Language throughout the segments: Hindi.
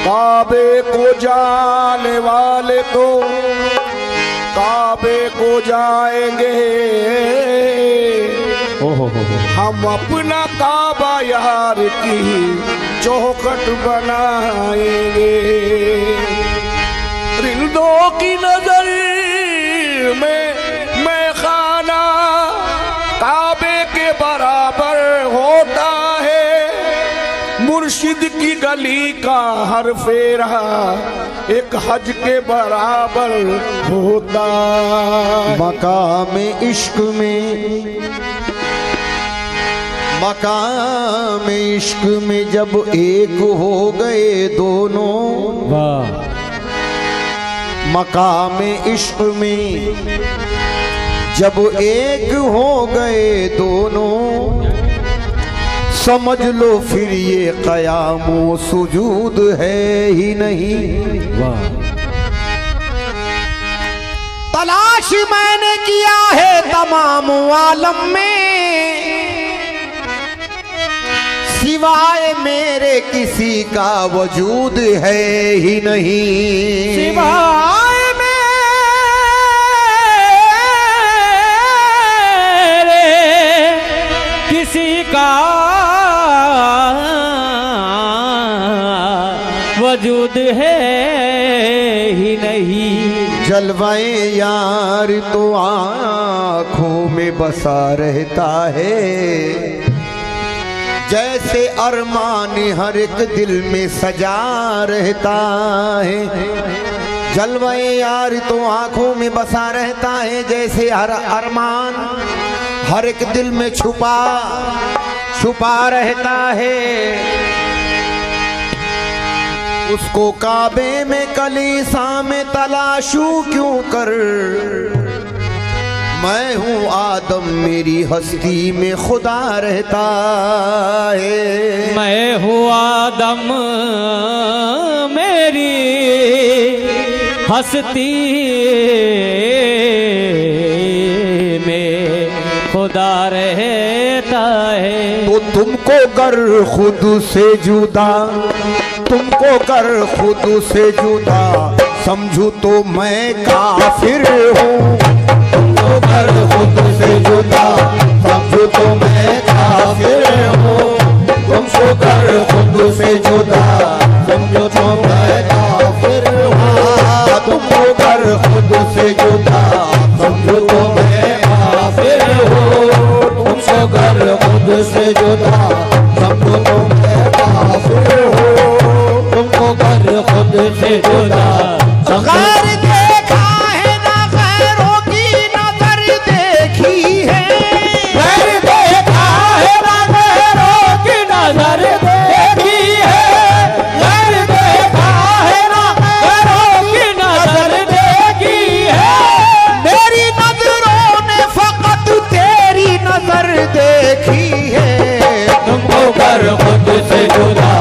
काबे को जाने वाले तो काबे को जाएंगे, हम अपना काबा यार की चौखट बनाएंगे। रिंदों की नजर में मैं खाना काबे के बराबर होता है, मुर्शिद की गली का हर फेरा एक हज के बराबर होता। मकाम इश्क में, मकाम इश्क में जब एक हो गए दोनों, मकाम इश्क में जब एक हो गए दोनों, समझ लो फिर ये क़यामो सुजूद है ही नहीं। तलाश मैंने किया है तमाम आलम में, सिवाय मेरे किसी का वजूद है ही नहीं। सिवाय मेरे किसी का वजूद है ही नहीं। जलवाए यार तो आँखों में बसा रहता है, जैसे अरमान हर एक दिल में सजा रहता है। जलवाए यार तो आँखों में बसा रहता है, जैसे हर अरमान हर एक दिल में छुपा छुपा रहता है। उसको काबे में कलीसा में तलाशूं क्यों कर, मैं हूँ आदम मेरी हस्ती में खुदा रहता है। मैं हूँ आदम मेरी हस्ती में खुदा रहता है। तो तुमको कर खुद से जुदा, तुमको कर खुद से जुदा समझू तो मैं काफिर हूँ। तुमको कर खुद से जुदा समझू तो मैं काफिर हूँ। तुमको कर खुद से जुदा समझो तो मैं काफिर हूँ। तुमको कर खुद से जुदा समझो तो मैं काफिर हूँ। तुमको कर खुद से जुदा समझो तो मैं काफिर हूँ। तुमको कर खुद से जुदा गैर देखा है ना गैरों की नजर देखी है। गैर देखा है ना गैरों की नजर देखी है। गैर देखा है ना गैरों की नजर देखी है। मेरी नजरों ने फकत तेरी नजर देखी है। तुमको कर खुद से जुदा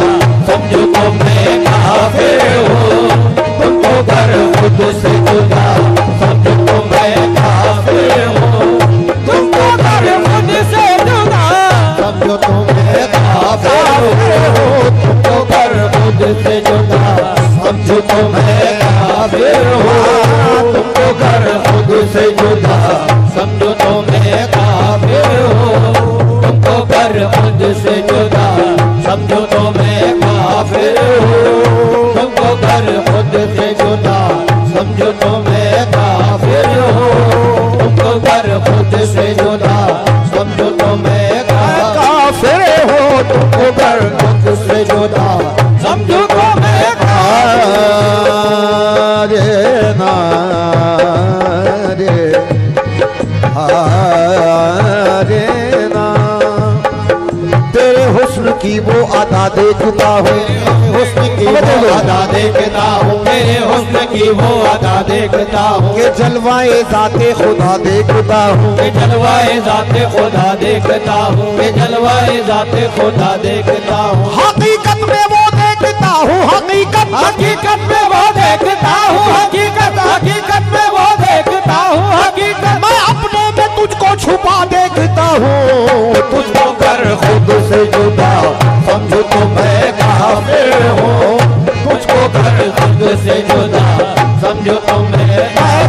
समझो तो मैं काफिर हूँ। तुमको कर खुद से जुदा समझो तो मैं काफिर हूँ। तुमको कर खुद से जुदा समझो तो मैं काफिर हूँ। तुमको कर खुद से जुदा समझो तो मैं काफिर हूँ। तुमको कर खुद से जुदा समझो तो मैं काफिर हूँ। तुमको कर खुद से जुदा समझो तो मैं काफिर हूँ। तुमको कर खुद से जुदा समझो तो मैं काफिर हूँ। तुमको कर खुद से जुदा समझो तो मैं काफिर हूँ। तुमको कर खुद से जुदा समझो तो मैं तेरे हुस्न की वो अदा देखता हूँ। हुस्न की वो अदा देखता हूँ। मेरे हुस्न की वो अदा देखता हूँ। ये जलवाए ज़ाते खुदा देखता हूँ। ये जलवाए ज़ाते खुदा देखता हूँ। ये जलवाए ज़ाते खुदा देखता हूँ। हकीकत में वो देखता हूँ। हकीकत हकीकत में वो देखता हूँ। हकीकत हकीकत में वो देखता हूँ। हकीकत मैं अपने में तुझको छुपा देखता हूँ। तुझको कर खुद से जुदा समझो तो मैं काफिर हूँ। तुझको से जुदा समझो तो मैं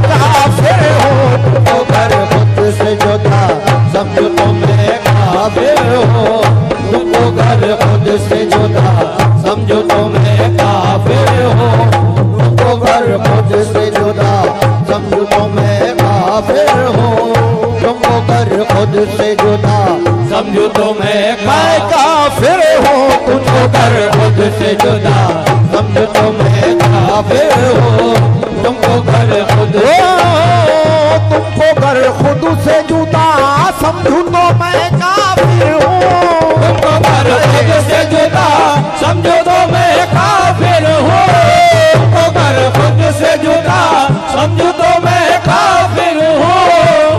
काफिर हूँ। तुमको कर खुद से जुदा समझो तो मैं काफिर हूँ। तुमको कर खुद से जुदा समझो तो मैं काफिर हूँ। तुमको कर खुद से जुदा समझो तो मैं काफिर हूँ। तुमको कर खुद से जुदा समझो तो मैं काफिर हूँ। तुमको कर खुद से जुदा समझो तो मैं काफिर हूँ। तुमको कर खुद तुमको कर खुद से जुदा समझू तो मैं काफिर हूँ। तुमको कर खुद से जुदा समझो तो मैं काफिर हूँ। तुमको कर खुद से जुदा समझो तो मैं काफिर हूँ।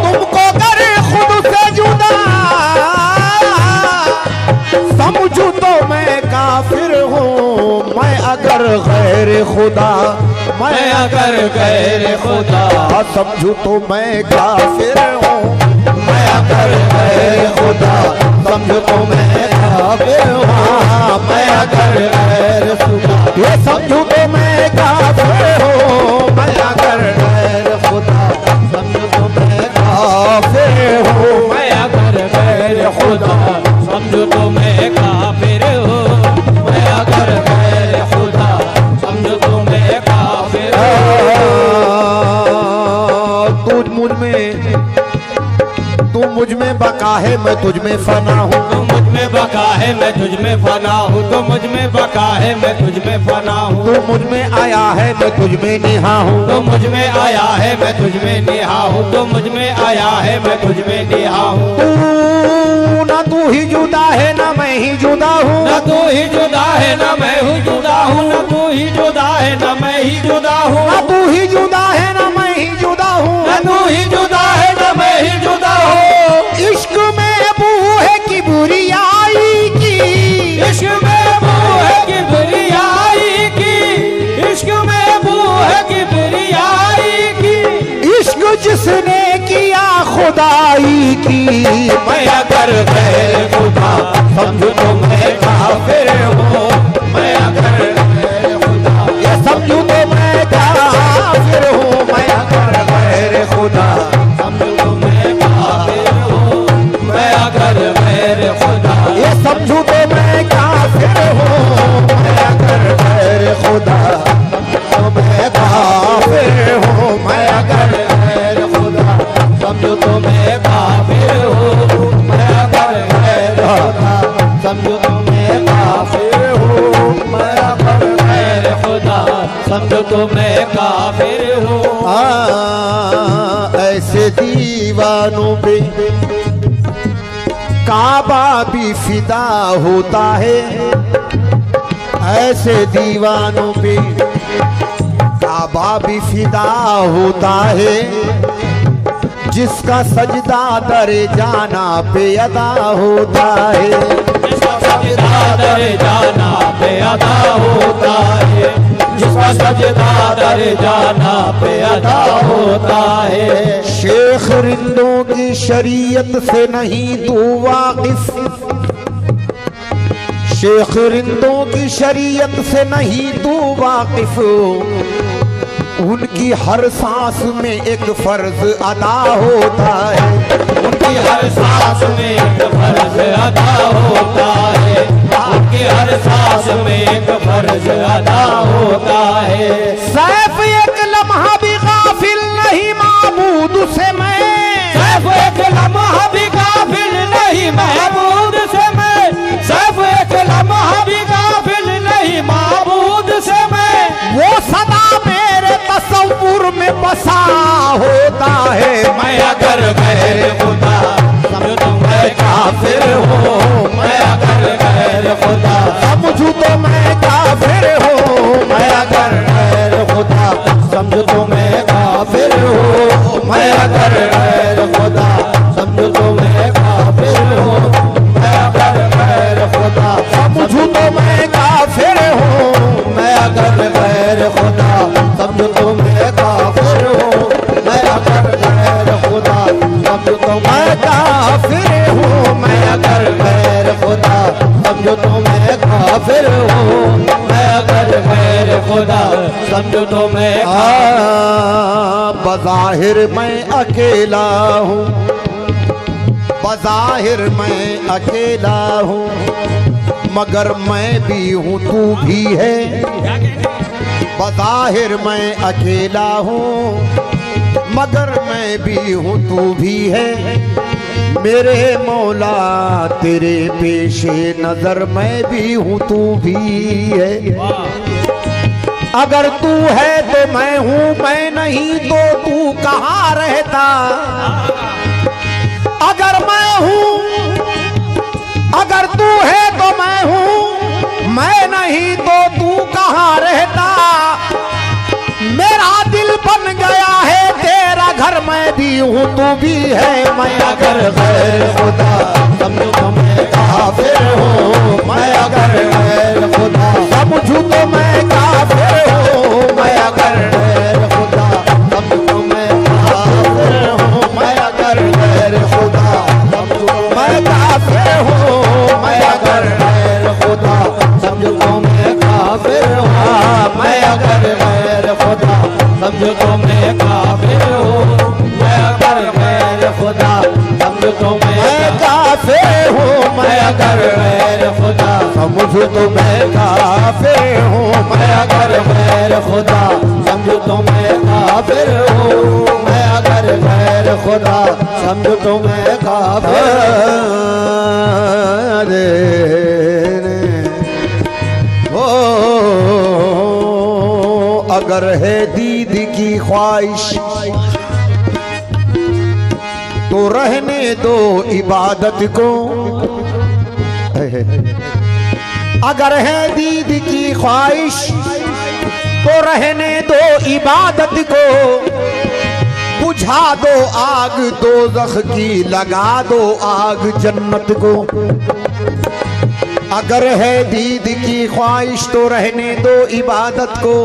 तुमको कर खुद से जुदा समझू तो मैं काफिर हूँ। मैं अगर गैर खुदा मैं अगर गैर खुदा समझू तो मैं काफिर हूँ। मैं अगर गैर खुदा समझो तो मैं काफिर हूँ। मैं अगर गैर खुदा ये समझू तो मैं काफिर हूँ। मैं अगर गैर खुदा समझो तो मैं काफिर हूँ। मैं अगर गैर खुदा समझो तो मैं काफिर हूँ। मैं अगर गैर खुदा समझो तो मैं काफिर हूँ। तू मुझ में बका है मैं तुझ में फना हूँ। तू मुझ में बका है मैं तुझ में फना हूँ। तू मुझ में बका है मैं तुझ में फना हूँ। तू मुझ में आया है मैं तुझ में निहा हूँ। तू मुझ में आया है मैं तुझ में निहा हूँ। तू मुझ में आया है मैं तुझ में निहा हूँ। ना तू ही जुदा है ना मैं ही जुदा हूँ। न तू ही जुदा है न मैं ही जुदा हूँ। न तू ही जुदा है न मैं ही जुदा हूँ। ना तू ही जुदा है ना मैं ही जुदा हूँ। न तू ही जुदा है न मैं ही जुदा हूँ। इश्क में बू है कि बुरियाई की। इश्क में बू है कि बुरियाई की। इश्क में बू है कि बुरियाई की। इश्क जिसने किया खुदाई की। मैं अगर गैर खुदा समझो तो मैं काफिर हूँ। मैं अगर गैर खुदा ये समझू तो मैं काफिर हूँ। मैं अगर गैर खुदा समझो तो मैं काफिर हूँ। मैं अगर गैर खुदा ये समझू तो मैं काफिर हूँ। मैं अगर गैर खुदा तो मैं काफिर हूँ। मैं अगर गैर खुदा समझो तो मैं काफिर हूँ। मैं अगर गैर खुदा समझो तो मैं काफिर हूँ। मैं अगर गैर खुदा समझो तो मैं काफिर हूँ। ऐसे दीवानों पे काबा भी फिदा होता है। ऐसे दीवानों पे काबा भी फिदा होता है। जिसका सजदा दरे जाना पे अदा होता है। जिसका सजदा दरे जाना पे अदा होता है। जिसका सजदा दरे जाना पे अदा होता है। शेख रिंदों की शरीयत से नहीं तू वाकिफ। शेख रिंदों की शरीयत से नहीं तू वाकिफ। उनकी हर सांस में एक फर्ज अदा होता है। उनकी हर सांस में एक फर्ज अदा होता है। उनकी हर सांस में एक फर्ज अदा होता है। सैफ एक लम्हा भी गाफिल नहीं माबूद से मैं। सैफ एक लम्हा भी गाफिल नहीं महबूद से मैं। सैफ एक लम्हा भी गाफिल नहीं महबूद से मैं। वो सदा मेरे तसव्वुर में बसा होता है। मैं अगर गैर खुदा समझो तो मैं काफिर हूँ। मैं अगर गैर खुदा समझू तो मैं काफिर हूँ। मैं अगर गैर खुदा समझो तो मैं काफिर हूँ। मैं अगर गैर खुदा समझो तो मैं काफिर हूँ। मैं अगर गैर खुदा समझू तो मैं काफिर हूँ। मैं अगर गैर खुदा समझो तो मैं काफिर हूँ। मैं अगर गैर खुदा समझो तो मैं काफिर हूँ। मैं अगर गैर खुदा समझो तो मैं काफिर हूँ। मैं अगर गैर खुदा समझो तो मैं बज़ाहिर मैं अकेला हूँ, बज़ाहिर मैं अकेला हूँ, मगर मैं भी हूँ तू भी है। बज़ाहिर मैं अकेला हूँ, मगर मैं भी हूँ तू भी है। मेरे मौला तेरे पेशे नजर मैं भी हूँ तू भी है। अगर तू है तो मैं हूँ, मैं नहीं तो तू कहाँ रहता। अगर मैं हूँ, अगर तू है तो मैं हूँ, मैं नहीं तो तू कहाँ रहता। मेरा दिल बन गया है तेरा घर, मैं भी हूँ तू भी है। मैं अगर गैर खुदा समझू तो मैं काफिर हूँ, मैं अगर गैर खुदा समझू तो मैं काफिर हूँ, मैं अगर गैर खुदा समझू तो मैं काफिर हूँ, मैं अगर गैर खुदा समझू तो मैं काफिर हूँ, मैं अगर गैर खुदा समझू तो मैं काफिर हूँ, मैं अगर गैर खुदा समझो तो मैं काफिर हूँ, मैं अगर गैर खुदा समझो तो मैं काफिर हूँ, मैं अगर गैर खुदा समझो तो मैं काफिर हूँ, मैं अगर गैर खुदा समझो तो मैं काफिर हूँ, मैं अगर गैर खुदा समझो तो मैं काफिर। अगर है दीद की ख्वाहिश तो रहने दो इबादत को। अगर है दीद की ख्वाहिश तो रहने दो इबादत को। बुझा दो आग दोज़ख की, लगा दो आग जन्नत को। अगर है दीद की ख्वाहिश तो रहने दो इबादत को।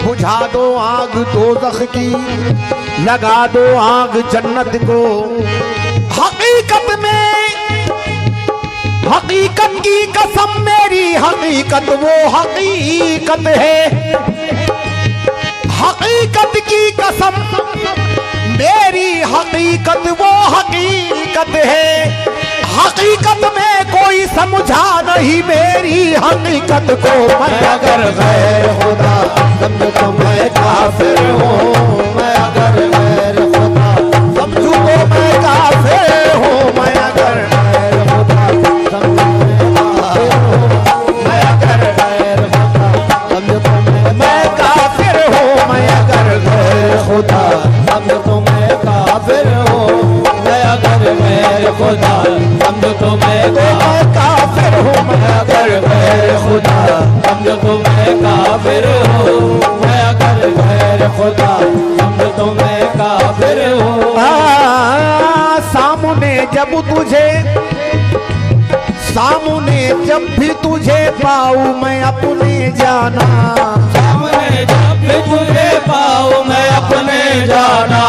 बुझा दो आग दोज़ख की, लगा दो आग जन्नत को। हकीकत में, हकीकत की कसम मेरी हकीकत वो हकीकत है। हकीकत की कसम मेरी हकीकत वो हकीकत है। हकीकत में कोई समझा नहीं मेरी हकीकत को। मैं अगर गैर खुदा समझू तो मैं काफिर हूँ, मैं अगर गैर खुदा समझू तो मैं काफिर हूँ, मैं अगर गैर खुदा समझू मैं अगर गैर खुदा समझू तो मैं काफिर हूँ, मैं अगर गैर खुदा समझू तो मैं काफिर हूँ, मैं अगर गैर खुदा समझो तो मैं काफिर हूँ, मैं अगर गैर खुदा समझो तो मैं काफिर हूँ, मैं अगर गैर खुदा समझो तो मैं काफिर हूँ। सामने जब तुझे, सामने जब भी तुझे पाऊँ मैं अपने जाना। सामने जब भी तुझे पाऊँ मैं अपने जाना।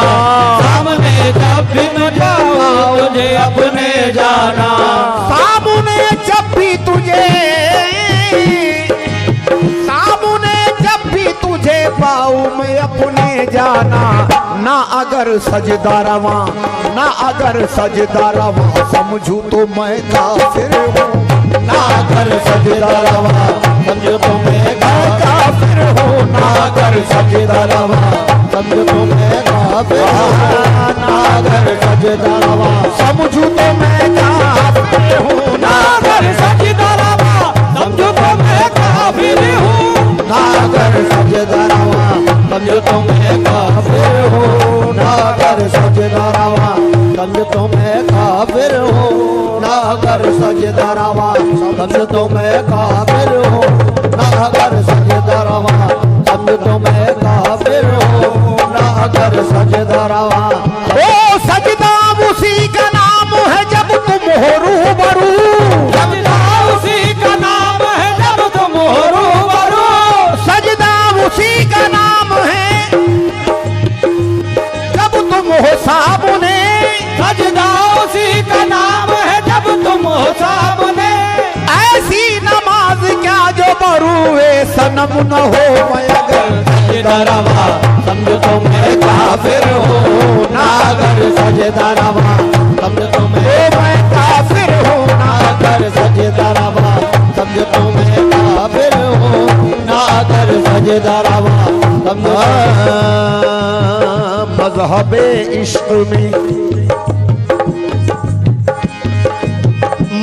सामने जब भी तुझे पाऊँ मुझे अपने जाना। सामने जब भी तुझे, सामने जब भी तुझे पाऊँ मैं अपने जाना। ना अगर सजदा रवा, ना अगर सजदा रवा समझू तो मैं काफिर हूँ। ना अगर सजदा रवा समझो तो मैं काफिर हूँ, ना अगर सजदा रवा समझो तो मैं काफिर हूँ, ना अगर सजदा रवा समझू तो मैं काफिर हूँ, ना अगर सजदा रवा समझो तो मैं काफिर हूँ, ना अगर सजदा रवा समझो तो मैं काफिर हूँ, ना अगर सजदा रवा समझो तो मैं काफिर हूँ, ना अगर सजदा रवा समझो तो मैं काफिर हूँ, ना अगर सजदा रवा समझो तो मैं काफिर हूँ, ना अगर सजदा रवा। ओ सजदा उसी का नाम है जब तुम हो रूबरू। सजदा उसी का नाम है जब तुम हो रूबरू। सजदा उसी का नाम है जब तुम हो सामने। सजदा उसी का नाम है जब तुम हो सामने। ऐसी नमाज क्या सनम न हो मैं अगर सजदा रवा समझो तो मैं काफिर हूँ ना अगर सजदा रवा समझो तो मैं काफिर हूँ ना अगर सजदा रवा समझो तो मैं काफिर हूँ ना अगर सजदा रवा समझो मजहबे इश्क में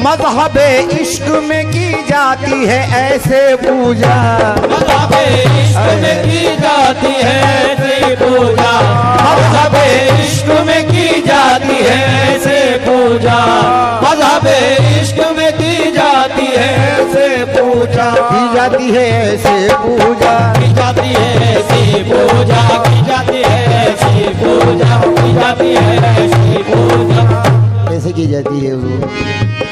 मजहबे इश्क में की जाती है ऐसे पूजा मज़हबे इश्क में की जाती है ऐसे पूजा मज़हबे इश्क में की जाती है ऐसे पूजा मज़हबे इश्क में की जाती है ऐसे पूजा की जाती है ऐसे पूजा की जाती है ऐसी पूजा की जाती है ऐसी पूजा की जाती है ऐसी पूजा कैसे की जाती है वो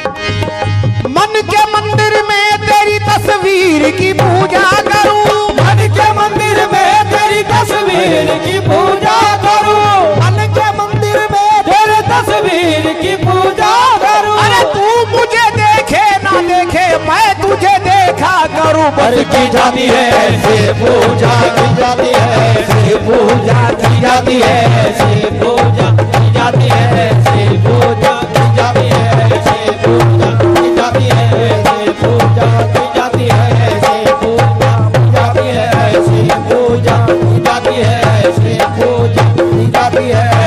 मन के मंदिर में तेरी तस्वीर की पूजा करूं मन के मंदिर में तेरी तस्वीर की पूजा करूं मन के मंदिर में तेरे तस्वीर की पूजा करूं अरे तू मुझे देखे ना देखे मैं तुझे देखा करूं पर की जाती है ऐसे पूजा की जाती है ऐसे पूजा की जाती है ऐसे पूजा की जाती है ऐसे पूजा की जाती है ऐसे पूजा की जाती है ऐसे पूजा की जाती है ऐसे पूजा की जाती है ऐसे पूजा की जाती है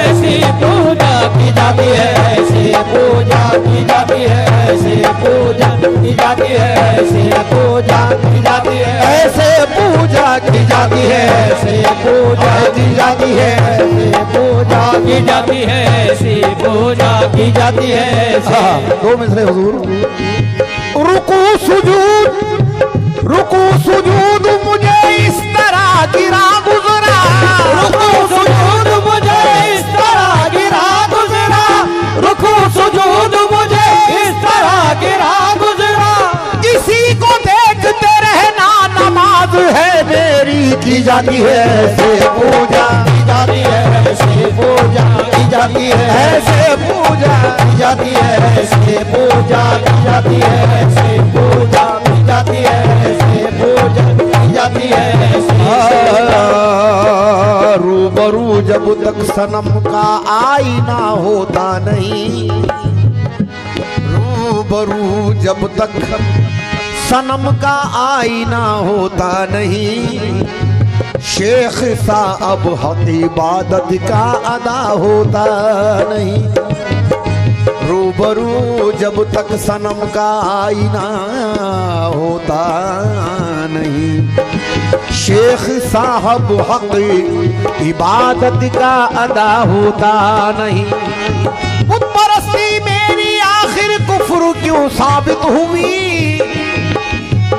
ऐसे पूजा की जाती है ऐसे पूजा की जाती है ऐसे पूजा की जाती है ऐसे पूजा की जाती है ऐसे पूजा की जाती है ऐसे पूजा की जाती है ऐसे पूजा की जाती है ऐसे पूजा की जाती है ऐसे पूजा की जाती है ऐसे दो मिसरे हुजूर रुकू सुजूद मुझे इस तरह गिरा गुजरा रुकू सुजूद मुझे इस तरह गिरा गुजरा रुकू सुजूद मुझे इस तरह गिरा गुजरा किसी को देखते रहना नमाज है मेरी की जाती है ऐसे पूजा की जाती है ऐसे पूजा की जाती है ऐसे पूजा की जाती है ऐसे पूजा की जाती है ऐसे पूजा की जाती है ऐसे पूजा की जाती है ऐसे रूबरू जब तक सनम का आईना होता नहीं रूबरू जब तक सनम का आईना होता नहीं शेख साहब हक इबादत का अदा होता नहीं रूबरू जब तक सनम का आईना होता नहीं शेख साहब हक इबादत का अदा होता नहीं बुत परस्ती मेरी आखिर कुफ्र क्यों साबित हुई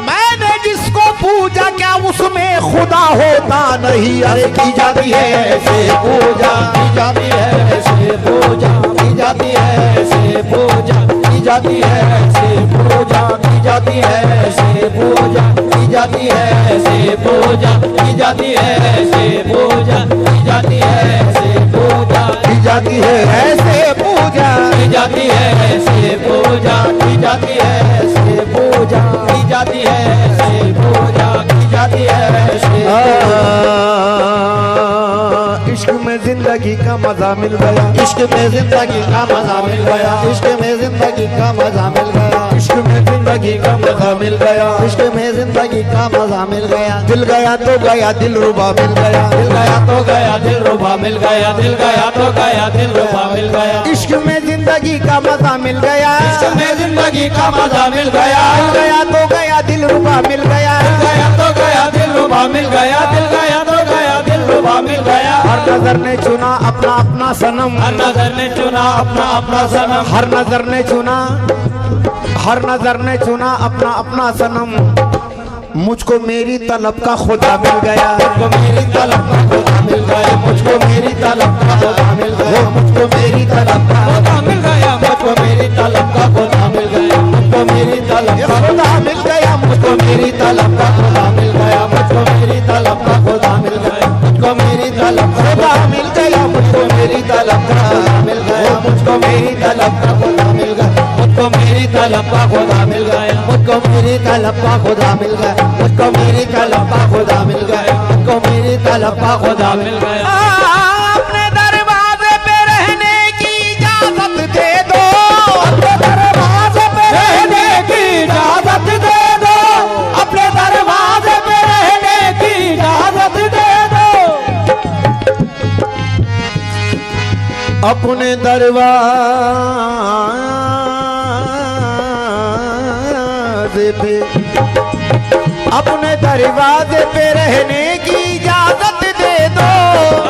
मैंने जिसको पूजा क्या उसमें खुदा होता नहीं अरे की जाती है ऐसे पूजा की जाती है ऐसे पूजा की जाती है ऐसे पूजा की जाती है ऐसे पूजा की जाती है ऐसे पूजा की जाती है ऐसे पूजा की जाती है ऐसे पूजा की जाती है ऐसे पूजा की जाती है ऐसे पूजा की जाती है ऐसे पूजा की जाती है ऐसे पूजा की जाती है ऐसे पूजा की जाती है ऐसे इश्क में जिंदगी का मजा मिल गया इश्क में जिंदगी का मजा मिल गया इश्क में जिंदगी का मजा मिल गया इश्क में जिंदगी का मजा मिल गया इश्क में जिंदगी का मजा मिल गया दिल गया तो गया दिल रुबा मिल गया दिल गया तो गया दिल रुबा मिल गया दिल गया तो गया दिल रुबा मिल गया इश्क में जिंदगी का मजा मिल गया इश्क में जिंदगी का मजा मिल गया दिल गया तो गया दिल रुबा मिल गया दिल गया तो गया दिल रुबा मिल गया दिल गया तो गया दिल रुबा मिल गया हर नजर ने चुना अपना अपना सनम हर नजर ने चुना अपना अपना सनम हर नजर ने चुना हर नजर ने चुना अपना अपना सनम मुझको मेरी तलब का खुदा मिल गया मुझको मेरी तलब का खुदा मिल गया मुझको मेरी तलब का खुदा मिल गया मुझको मेरी तलब का खुदा मिल गया मुझको मेरी तलब का खुदा मिल गया मुझको मेरी तलब का खुदा मिल गया मुझको मेरी तलब का खुदा मिल गया मुझको मेरी तलब का खुदा मिल गया मुझको मेरी तलब का खुदा मिल गया मुझको मेरी तलब का खुदा मिल गया मुझको मेरी तलब का खुदा मिल गया मुझको मेरी तलब का खुदा मिल गया मुझको मेरी तलब का खुदा मिल गया, मुझको मेरी तलब का खुदा मिल गया, मुझको मेरी तलब का खुदा मिल गया। अपने दरवाजे पे रहने की इजाजत दे दो, अपने दरवाजे पे रहने की इजाजत दे दो, अपने दरवाजे पे रहने की इजाजत दे दो। अपने दरवाजे पे, अपने दरवाजे पे रहने की इजाजत दे दो,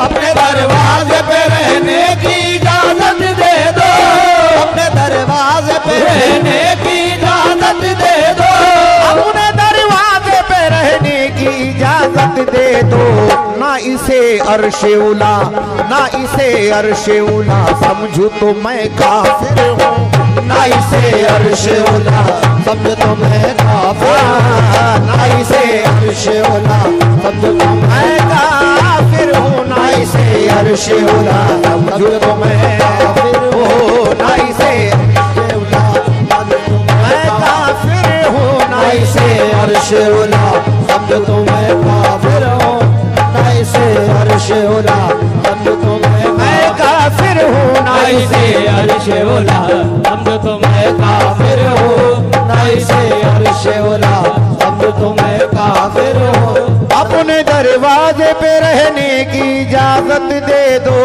अपने दरवाजे पे रहने की इजाजत दे दो, अपने दरवाजे पे रहने की इजाजत दे दो, अपने दरवाजे पे रहने की इजाजत दे दो। ना इसे अर्शे उला, ना इसे अर्शे उला समझू तो मैं काफिर हूँ, ना इसे अर्शे उला समझ तो मैं काफिर हूँ, ना इसे अर्शे उला समझ तो मैं काफिर हूँ, ना इसे अर्शे उला समझ तो मैं काफिर हूँ, ना इसे अर्शे उला समझ तो मैं काफिर हूँ, ना इसे अर्शे उला समझ तो मैं काफिर हूँ, ना इसे अर्शे उला समझ तो मैं काफिर हूँ, ना इसे अर्शे उला समझ तो मैं काफिर हूँ, ना इसे अर्शे उला समझ तो मैं काफिर हूँ। अपने दरवाजे पे रहने की इजाजत दे दो,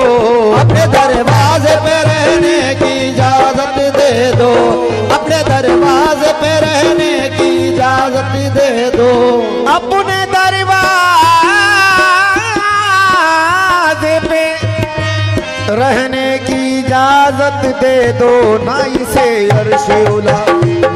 अपने दरवाजे पे रहने की इजाजत दे दो, अपने दरवाजे पे रहने की इजाजत दे दो, अपने दरवाजे पे रहने की इजाजत दे दो। ना इसे अर्शे उला,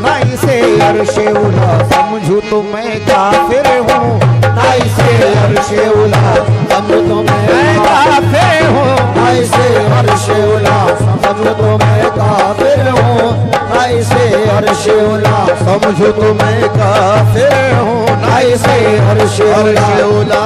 ना इसे अर्शे उला समझू तो मैं काफिर हूँ, ना इसे अर्शे उला समझ तो मैं काफिर हूँ, ना इसे अर्शे उला समझ तो मैं काफिर हूँ, ना इसे अर्शे उला समझू तो मैं काफिर हूँ, ना इसे अर्शे उला उला